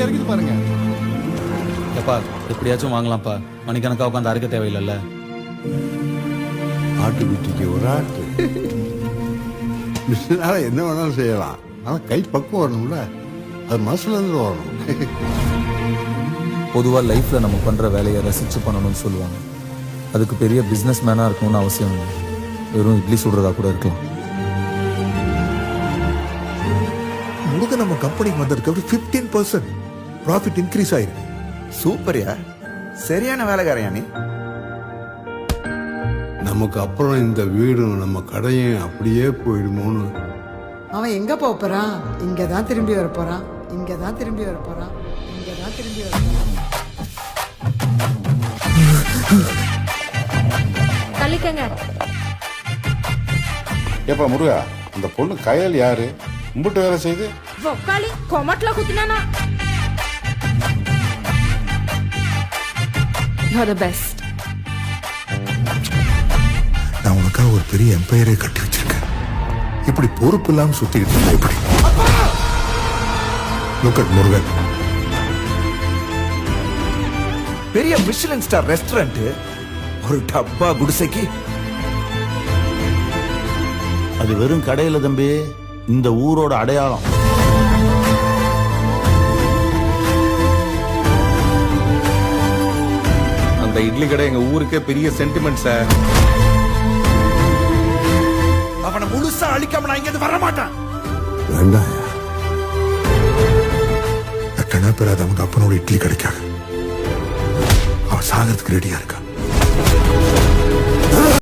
எப்படி இறக்குது பாருங்க. எப்பா எப்படியாச்சும் வாங்கலாம்ப்பா, மணிக்கணக்கா உட்காந்து அறுக்க தேவையில்லைல்ல. ஆட்டு குட்டிக்கு ஒரு ஆட்டு மிஷினால என்ன வேணாலும் செய்யலாம். ஆனால் கை பக்குவம் வரணும்ல, அது மனசுல இருந்து வரணும். பொதுவாக லைஃப்பில் நம்ம பண்ணுற வேலையை ரசித்து பண்ணணும்னு சொல்லுவாங்க. அதுக்கு பெரிய பிஸ்னஸ் மேனாக இருக்கணும்னு அவசியம் இல்லை. வெறும் இட்லி சுடுறதா கூட இருக்கலாம். முழுக்க நம்ம கம்பெனிக்கு வந்ததுக்கு 15% ப்ராஃபிட் இன்க்ரீஸ் ஆயிருக்கு. சூப்பர்யா, சரியான வேலைக்காரையா நீ. நமக்கு அப்புறம் இந்த வீடும் நம்ம கடையும் அப்படியே போயிடுமோன்னு. அவன் எங்க போறான்? இங்க தான் திரும்பி வர போறான். இங்க தான் திரும்பி வர போறான். இங்க தான் திரும்பி வர போறான். தள்ளிக்கங்க. ஏப்பா முருகா, அந்த பொண்ணு கயல் யாரு? கும்பிட்டு வேலை செய்து ஒக்காளி கொமட்ல குத்தினானா? You're the best. நான் உனக்காக ஒரு பெரிய எம்பையரே கட்டி வச்சிருக்கேன். இப்படி பொறுப்பு இல்லாம சுத்திக்கிட்டு இருந்தா எப்படி? Look at Murugan. பெரிய மிஷிலின் ஸ்டார் ரெஸ்டாரண்ட், ஒரு டப்பா குடிசைக்கு. அது வெறும் கடையில தம்பி, இந்த ஊரோட அடையாளம். அந்த இட்லி கடை எங்க ஊருக்கே பெரிய சென்டிமெண்ட் சார். அவனை முழுசா அழிக்காம நான் இங்க வர மாட்டேன். வேண்டாம், எத்தனை பேர் அது அவங்க அப்பனோட இட்லி கிடைக்காது. அவன் சாகிறதுக்கு ரெடியா இருக்கா.